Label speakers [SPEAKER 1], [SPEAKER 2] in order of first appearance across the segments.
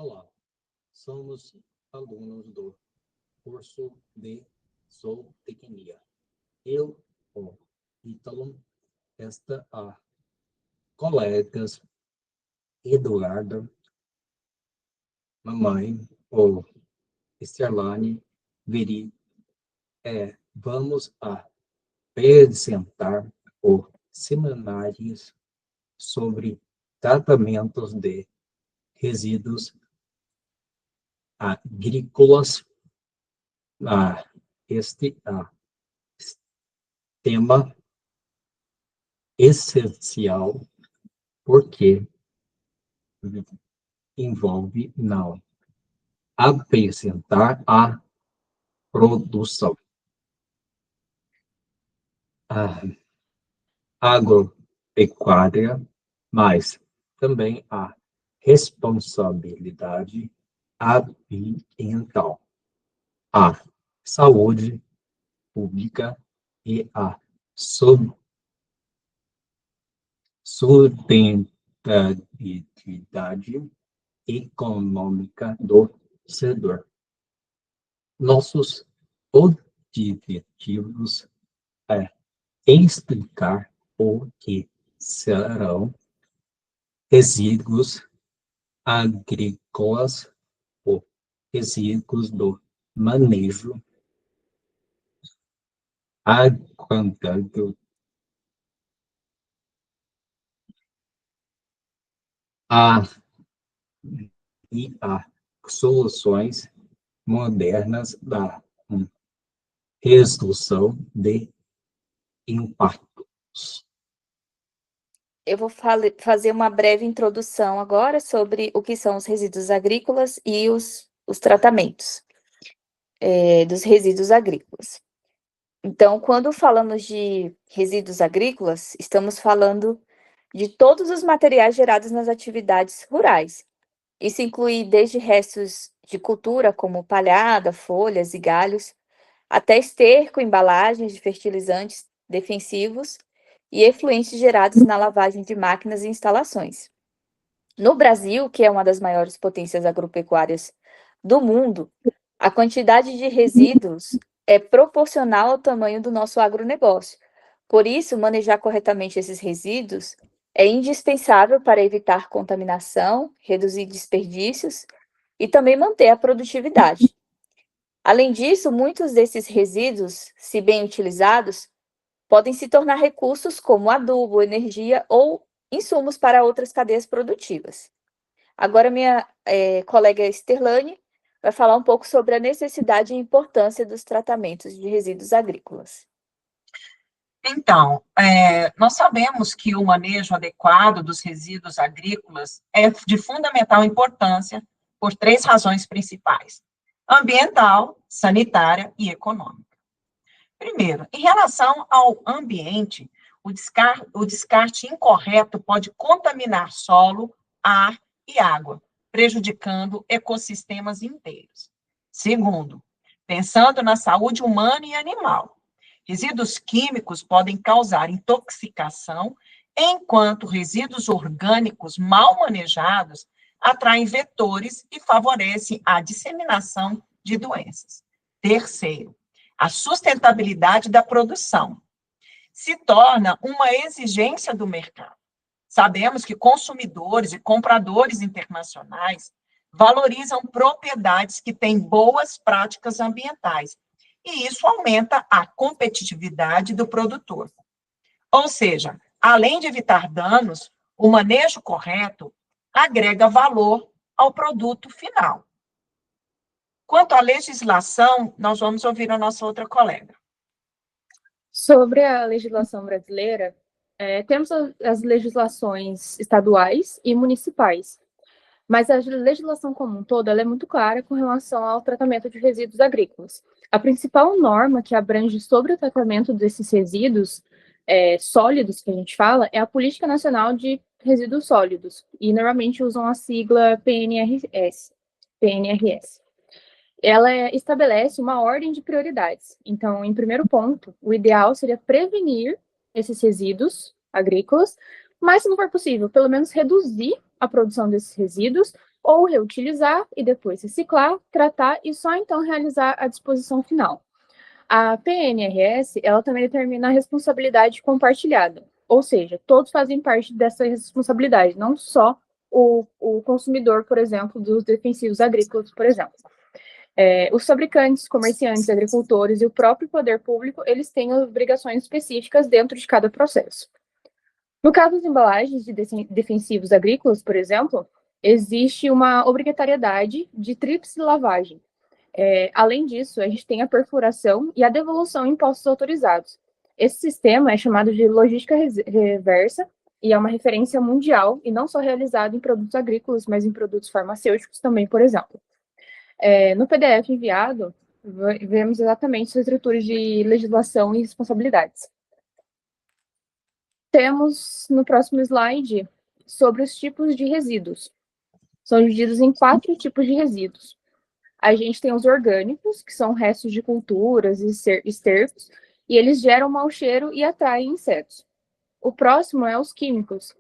[SPEAKER 1] Olá, somos alunos do curso de zootecnia. Eu, o Ítalo, esta a colegas Eduarda, mamãe, ou Sterlane, Veri, vamos apresentar o seminários sobre tratamentos de resíduos agrícolas. Este tema essencial porque envolve não apresentar a produção agropecuária, mas também a responsabilidade ambiental, a saúde pública e a sustentabilidade econômica do setor. Nossos objetivos explicar o que serão resíduos agrícolas ou resíduos do manejo agroambiental e soluções modernas da redução de impactos.
[SPEAKER 2] Eu vou fazer uma breve introdução agora sobre o que são os resíduos agrícolas e os tratamentos dos resíduos agrícolas. Então, quando falamos de resíduos agrícolas, estamos falando de todos os materiais gerados nas atividades rurais. Isso inclui desde restos de cultura, como palhada, folhas e galhos, até esterco, embalagens de fertilizantes defensivos e efluentes gerados na lavagem de máquinas e instalações. No Brasil, que é uma das maiores potências agropecuárias do mundo, a quantidade de resíduos é proporcional ao tamanho do nosso agronegócio. Por isso, manejar corretamente esses resíduos é indispensável para evitar contaminação, reduzir desperdícios e também manter a produtividade. Além disso, muitos desses resíduos, se bem utilizados, podem se tornar recursos como adubo, energia ou insumos para outras cadeias produtivas. Agora, minha colega Sterlane vai falar um pouco sobre a necessidade e importância dos tratamentos de resíduos agrícolas.
[SPEAKER 3] Então, nós sabemos que o manejo adequado dos resíduos agrícolas é de fundamental importância por 3 razões principais: ambiental, sanitária e econômica. Primeiro, em relação ao ambiente, o descarte incorreto pode contaminar solo, ar e água, prejudicando ecossistemas inteiros. Segundo, pensando na saúde humana e animal, resíduos químicos podem causar intoxicação, enquanto resíduos orgânicos mal manejados atraem vetores e favorecem a disseminação de doenças. Terceiro, a sustentabilidade da produção se torna uma exigência do mercado. Sabemos que consumidores e compradores internacionais valorizam propriedades que têm boas práticas ambientais, e isso aumenta a competitividade do produtor. Ou seja, além de evitar danos, o manejo correto agrega valor ao produto final. Quanto à legislação, nós vamos ouvir a nossa outra colega.
[SPEAKER 4] Sobre a legislação brasileira, temos as legislações estaduais e municipais, mas a legislação como um todo ela é muito clara com relação ao tratamento de resíduos agrícolas. A principal norma que abrange sobre o tratamento desses resíduos sólidos, que a gente fala, é a Política Nacional de Resíduos Sólidos, e normalmente usam a sigla PNRS. Ela estabelece uma ordem de prioridades. Então, em primeiro ponto, o ideal seria prevenir esses resíduos agrícolas, mas, se não for possível, pelo menos reduzir a produção desses resíduos ou reutilizar e depois reciclar, tratar e só então realizar a disposição final. A PNRS, ela também determina a responsabilidade compartilhada, ou seja, todos fazem parte dessa responsabilidade, não só o consumidor, por exemplo, dos defensivos agrícolas, por exemplo. Os fabricantes, comerciantes, agricultores e o próprio poder público, eles têm obrigações específicas dentro de cada processo. No caso das embalagens de defensivos agrícolas, por exemplo, existe uma obrigatoriedade de tríplice lavagem. Além disso, a gente tem a perfuração e a devolução em postos autorizados. Esse sistema é chamado de logística reversa e é uma referência mundial e não só realizado em produtos agrícolas, mas em produtos farmacêuticos também, por exemplo. No PDF enviado, vemos exatamente as estruturas de legislação e responsabilidades. Temos no próximo slide sobre os tipos de resíduos. São divididos em 4 tipos de resíduos. A gente tem os orgânicos, que são restos de culturas e estercos, e eles geram mau cheiro e atraem insetos. O próximo é os químicos.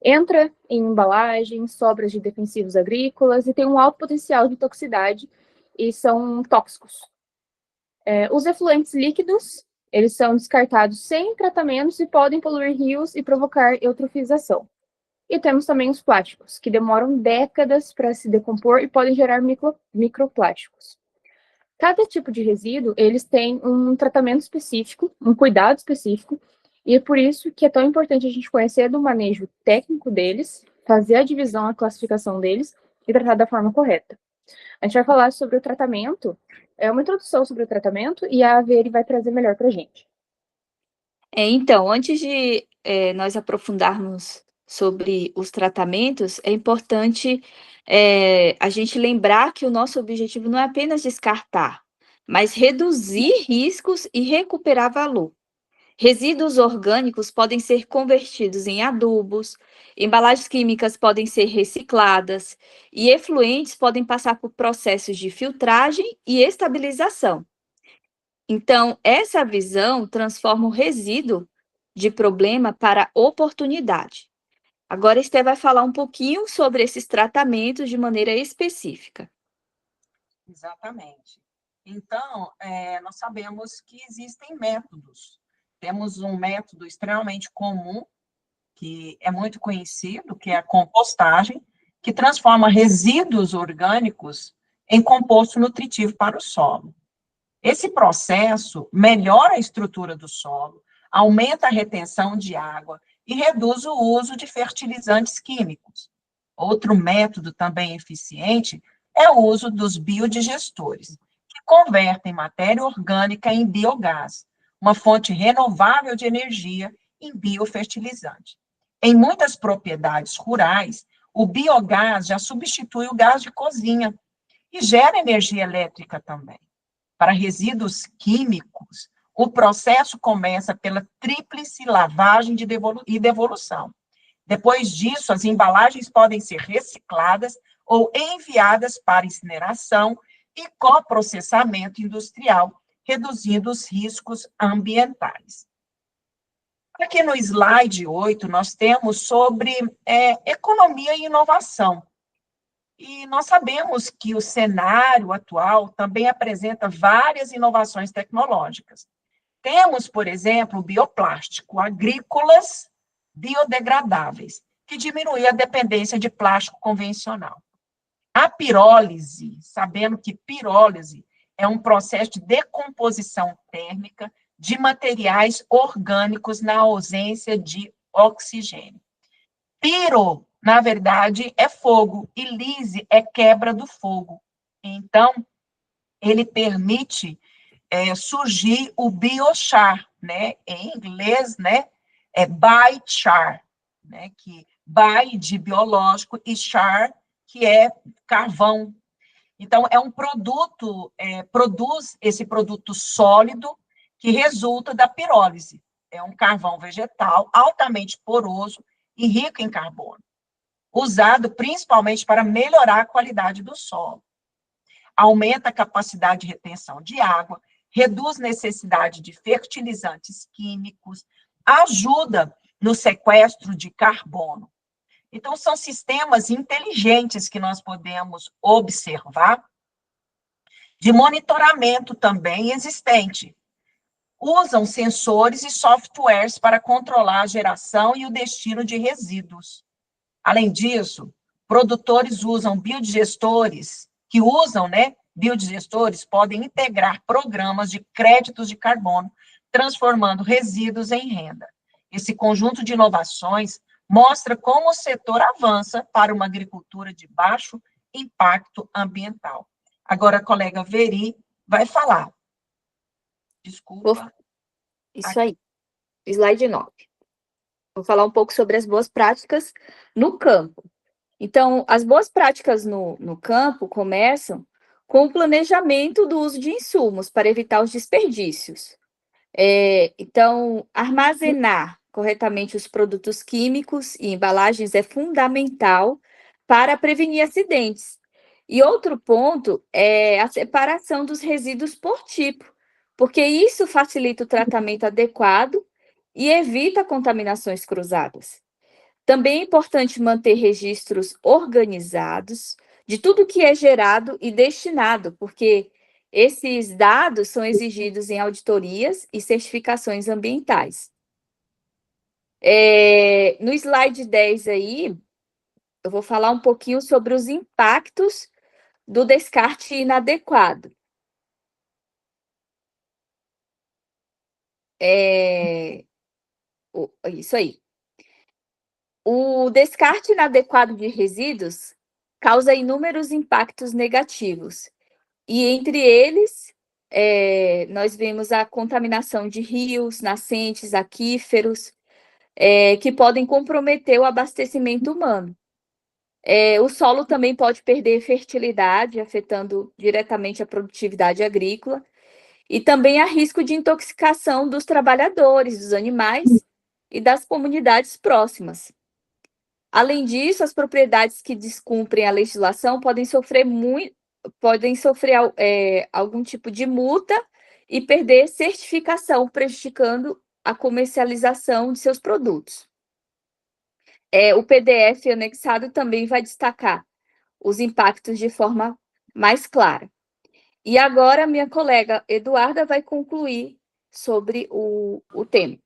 [SPEAKER 4] Entra em embalagens, sobras de defensivos agrícolas e tem um alto potencial de toxicidade e são tóxicos. Os efluentes líquidos, eles são descartados sem tratamentos e podem poluir rios e provocar eutrofização. E temos também os plásticos, que demoram décadas para se decompor e podem gerar microplásticos. Cada tipo de resíduo, eles têm um tratamento específico, um cuidado específico, e é por isso que é tão importante a gente conhecer do manejo técnico deles, fazer a divisão, a classificação deles e tratar da forma correta. A gente vai falar sobre o tratamento, uma introdução sobre o tratamento, e a Veri vai trazer melhor para a gente.
[SPEAKER 2] Então, antes de nós aprofundarmos sobre os tratamentos, é importante a gente lembrar que o nosso objetivo não é apenas descartar, mas reduzir riscos e recuperar valor. Resíduos orgânicos podem ser convertidos em adubos, embalagens químicas podem ser recicladas e efluentes podem passar por processos de filtragem e estabilização. Então, essa visão transforma o resíduo de problema para oportunidade. Agora, Esther vai falar um pouquinho sobre esses tratamentos de maneira específica.
[SPEAKER 3] Exatamente. Então, nós sabemos que existem métodos. Temos um método extremamente comum, que é muito conhecido, que é a compostagem, que transforma resíduos orgânicos em composto nutritivo para o solo. Esse processo melhora a estrutura do solo, aumenta a retenção de água e reduz o uso de fertilizantes químicos. Outro método também eficiente é o uso dos biodigestores, que convertem matéria orgânica em biogás, uma fonte renovável de energia em biofertilizante. Em muitas propriedades rurais, o biogás já substitui o gás de cozinha e gera energia elétrica também. Para resíduos químicos, o processo começa pela tríplice lavagem e devolução. Depois disso, as embalagens podem ser recicladas ou enviadas para incineração e coprocessamento industrial, reduzindo os riscos ambientais. Aqui no slide 8, nós temos sobre economia e inovação. E nós sabemos que o cenário atual também apresenta várias inovações tecnológicas. Temos, por exemplo, o bioplástico, agrícolas biodegradáveis, que diminui a dependência de plástico convencional. A pirólise, sabendo que pirólise é um processo de decomposição térmica de materiais orgânicos na ausência de oxigênio. Piro, na verdade, é fogo, e lise é quebra do fogo. Então, ele permite surgir o biochar, né? Em inglês, né? É biochar, né? Que bio de biológico e char, que é carvão. Então, é um produto, produz esse produto sólido que resulta da pirólise. É um carvão vegetal altamente poroso e rico em carbono, usado principalmente para melhorar a qualidade do solo. Aumenta a capacidade de retenção de água, reduz necessidade de fertilizantes químicos, ajuda no sequestro de carbono. Então, são sistemas inteligentes que nós podemos observar, de monitoramento também existente. Usam sensores e softwares para controlar a geração e o destino de resíduos. Além disso, produtores usam biodigestores, biodigestores podem integrar programas de créditos de carbono, transformando resíduos em renda. Esse conjunto de inovações mostra como o setor avança para uma agricultura de baixo impacto ambiental. Agora a colega Veri vai falar. Desculpa.
[SPEAKER 2] Isso aí. Slide 9. Vou falar um pouco sobre as boas práticas no campo. Então, as boas práticas no campo começam com o planejamento do uso de insumos para evitar os desperdícios. Então, armazenar corretamente os produtos químicos e embalagens é fundamental para prevenir acidentes. E outro ponto é a separação dos resíduos por tipo, porque isso facilita o tratamento adequado e evita contaminações cruzadas. Também é importante manter registros organizados de tudo que é gerado e destinado, porque esses dados são exigidos em auditorias e certificações ambientais. No slide 10 aí, eu vou falar um pouquinho sobre os impactos do descarte inadequado. Isso aí. O descarte inadequado de resíduos causa inúmeros impactos negativos, e entre eles, nós vemos a contaminação de rios, nascentes, aquíferos, que podem comprometer o abastecimento humano. O solo também pode perder fertilidade, afetando diretamente a produtividade agrícola, e também há risco de intoxicação dos trabalhadores, dos animais e das comunidades próximas. Além disso, as propriedades que descumprem a legislação podem sofrer algum tipo de multa e perder certificação, prejudicando a comercialização de seus produtos. O PDF anexado também vai destacar os impactos de forma mais clara. E agora, minha colega Eduarda vai concluir sobre o tema.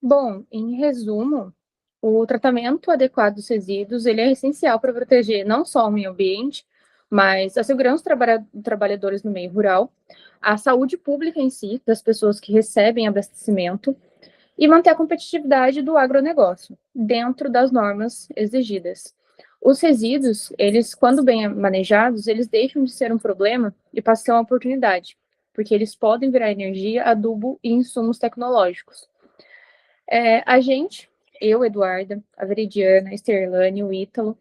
[SPEAKER 4] Bom, em resumo, o tratamento adequado dos resíduos ele é essencial para proteger não só o meio ambiente, mas a segurança dos trabalhadores no meio rural, a saúde pública em si, das pessoas que recebem abastecimento, e manter a competitividade do agronegócio, dentro das normas exigidas. Os resíduos, quando bem manejados, eles deixam de ser um problema e passam a ser uma oportunidade, porque eles podem virar energia, adubo e insumos tecnológicos. Eu, Eduarda, a Veridiana, a Esterlane, o Ítalo,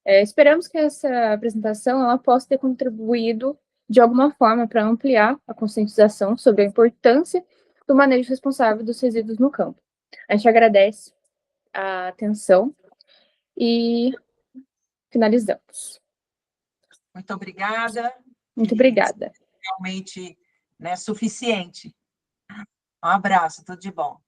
[SPEAKER 4] esperamos que essa apresentação ela possa ter contribuído de alguma forma para ampliar a conscientização sobre a importância do manejo responsável dos resíduos no campo. A gente agradece a atenção e finalizamos.
[SPEAKER 3] Muito obrigada.
[SPEAKER 4] Muito obrigada.
[SPEAKER 3] Realmente, suficiente. Um abraço, tudo de bom.